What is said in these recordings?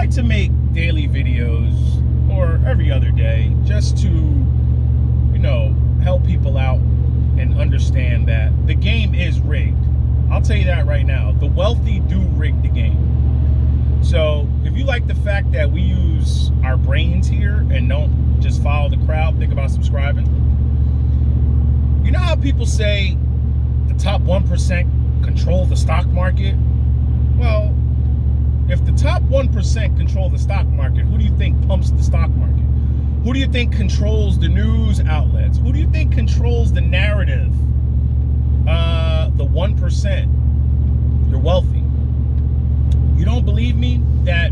like to make daily videos or every other day just to, help people out and understand that the game is rigged. I'll tell you that right now. The wealthy do rig the game. So if you like the fact that we use our brains here and don't just follow the crowd, think about subscribing. You know how people say the top 1% control the stock market? Well, if the top 1% control the stock market, who do you think pumps the stock market? Who do you think controls the news outlets? Who do you think controls the narrative? The 1%. You're wealthy. You don't believe me that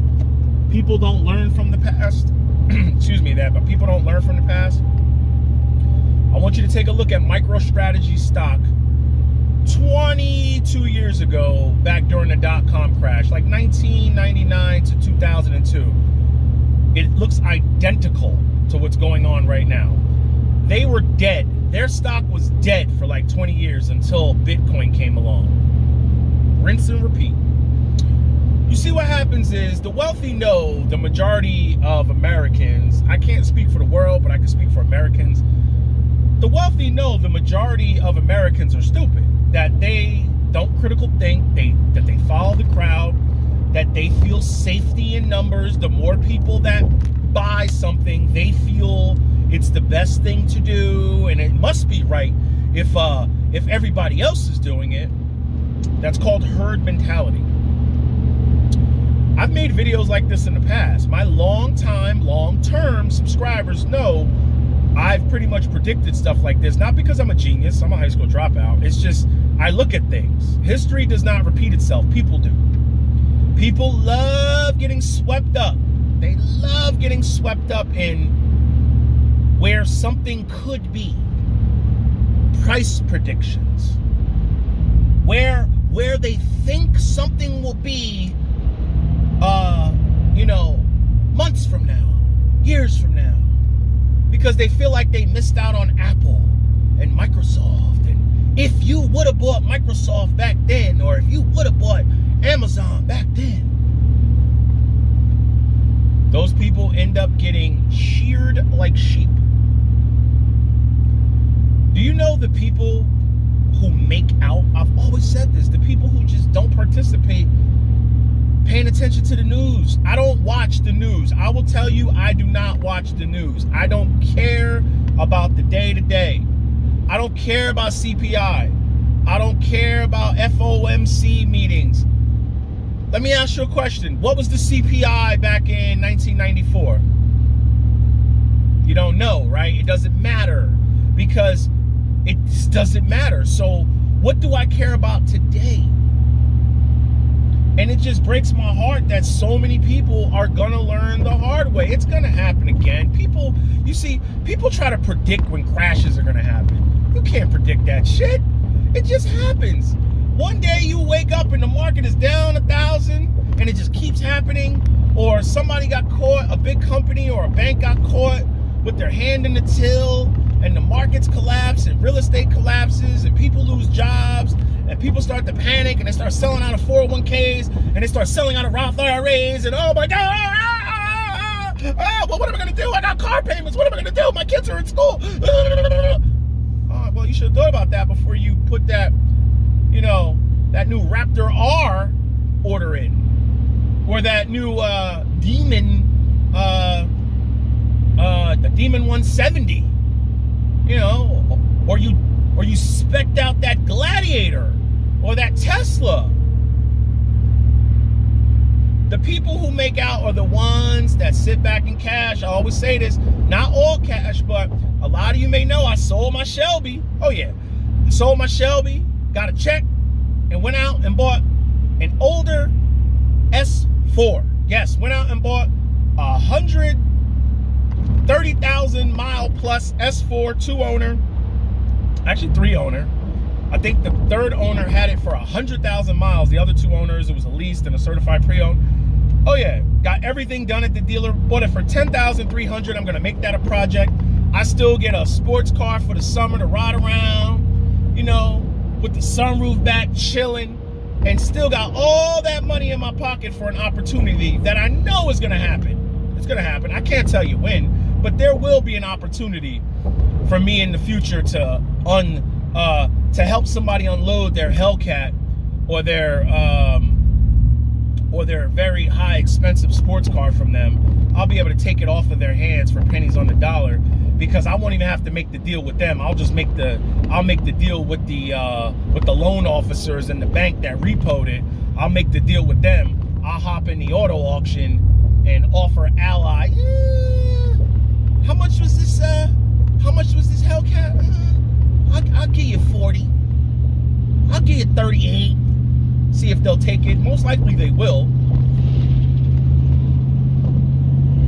people don't learn from the past? Excuse me, but people don't learn from the past? I want you to take a look at MicroStrategy stock 22 years ago, back during the dot-com crash, like 1999 to 2002. It looks identical to what's going on right now. They were dead. Their stock was dead for like 20 years until Bitcoin came along. Rinse and repeat. You see, what happens is the wealthy know the majority of Americans, I can't speak for the world, but I can speak for Americans. The wealthy know the majority of Americans are stupid, that they don't critical think, that they follow the crowd, that they feel safety in numbers. The more people that buy something, they feel it's the best thing to do, and it must be right if everybody else is doing it. That's called herd mentality. I've made videos like this in the past. My long-term subscribers know I've pretty much predicted stuff like this, not because I'm a genius, I'm a high school dropout. It's just, I look at things. History does not repeat itself, people do. People love getting swept up. They love getting swept up in where something could be. Price predictions. Where they think something will be, months from now, years from now. Because they feel like they missed out on Apple and Microsoft. And if you would have bought Microsoft back then, or if you would have bought Amazon back then, those people end up getting sheared like sheep. Do you know the people who make out? I've always said this, the people who just don't participate paying attention to the news. I don't watch the news. I will tell you, I do not watch the news. I don't care about the day-to-day. I don't care about CPI. I don't care about FOMC meetings. Let me ask you a question. What was the CPI back in 1994? You don't know, right? It doesn't matter, because it doesn't matter. So what do I care about today? And it just breaks my heart that so many people are gonna learn the hard way. It's gonna happen again. People try to predict when crashes are gonna happen. You can't predict that shit. It just happens. One day you wake up and the market is down 1,000 and it just keeps happening. Or somebody got caught, a big company or a bank got caught with their hand in the till, and the markets collapse and real estate collapses and people lose jobs. And people start to panic and they start selling out of 401ks and they start selling out of Roth IRAs, and oh my God, well, what am I gonna do? I got car payments, what am I gonna do? My kids are in school. Well, you should have thought about that before you put that, that new Raptor R order in. Or that new Demon, the Demon 170, or you spec'd out that Gladiator or that Tesla. The people who make out are the ones that sit back in cash. I always say this, not all cash, but a lot of you may know I sold my Shelby. Oh yeah, I sold my Shelby, got a check, and went out and bought an older S4. Yes, went out and bought 130,000 mile plus S4, 2-owner, actually 3-owner. I think the third owner had it for 100,000 miles. The other 2 owners, it was a leased and a certified pre-owned. Oh yeah, got everything done at the dealer. Bought it for $10,300. I'm gonna make that a project. I still get a sports car for the summer to ride around, with the sunroof back, chilling, and still got all that money in my pocket for an opportunity that I know is going to happen. It's going to happen. I can't tell you when, but there will be an opportunity for me in the future to help somebody unload their Hellcat or their very high expensive sports car from them. I'll be able to take it off of their hands for pennies on the dollar, because I won't even have to make the deal with them. I'll make the deal with the loan officers and the bank that repoed it. I'll make the deal with them. I'll hop in the auto auction and offer Ally. How much was this Hellcat? I'll give you 40. I'll give you 38. See if they'll take it. Most likely they will.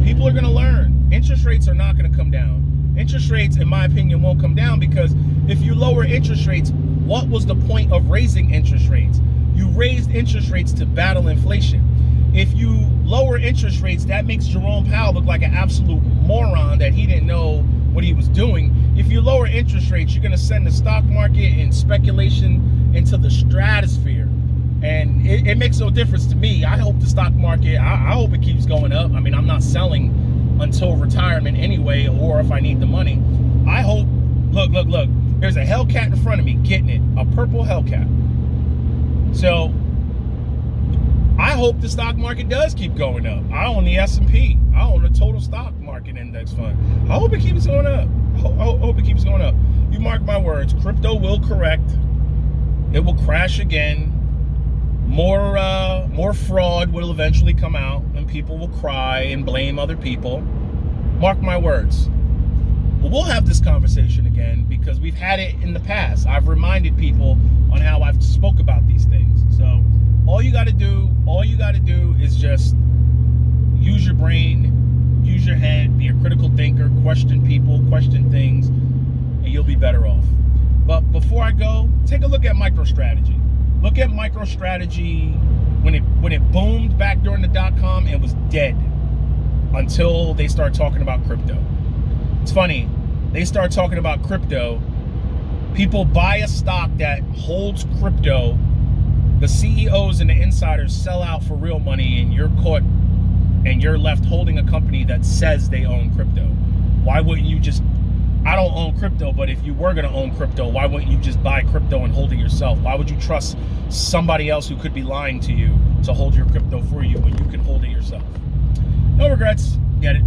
People are going to learn. Interest rates are not going to come down. Interest rates, in my opinion, won't come down, because if you lower interest rates, what was the point of raising interest rates? You raised interest rates to battle inflation. If you lower interest rates, that makes Jerome Powell look like an absolute moron that he didn't know what he was doing. If you lower interest rates, you're going to send the stock market and speculation into the stratosphere. And it makes no difference to me. I hope the stock market, I hope it keeps going up. I mean, I'm not selling until retirement anyway, or if I need the money. I hope, look. There's a Hellcat in front of me, getting it. A purple Hellcat. So, I hope the stock market does keep going up. I own the S&P. I own the total stock market index fund. I hope it keeps going up. I hope it keeps going up. You mark my words, crypto will correct. It will crash again. More fraud will eventually come out, and people will cry and blame other people. Mark my words. Well, we'll have this conversation again, because we've had it in the past. I've reminded people on how I've spoke about these things. So all you got to do is just use your brain, use your head, be a critical thinker, question people, question things, and you'll be better off. But before I go, take a look at MicroStrategy. Look at MicroStrategy when it boomed back during the .com. It was dead until they start talking about crypto. It's funny, they start talking about crypto. People buy a stock that holds crypto. The CEOs and the insiders sell out for real money, and you're caught, and you're left holding a company that says they own crypto. Why wouldn't you just? I don't own crypto, but if you were going to own crypto, why wouldn't you just buy crypto and hold it yourself? Why would you trust somebody else who could be lying to you to hold your crypto for you when you can hold it yourself? No regrets. Get it.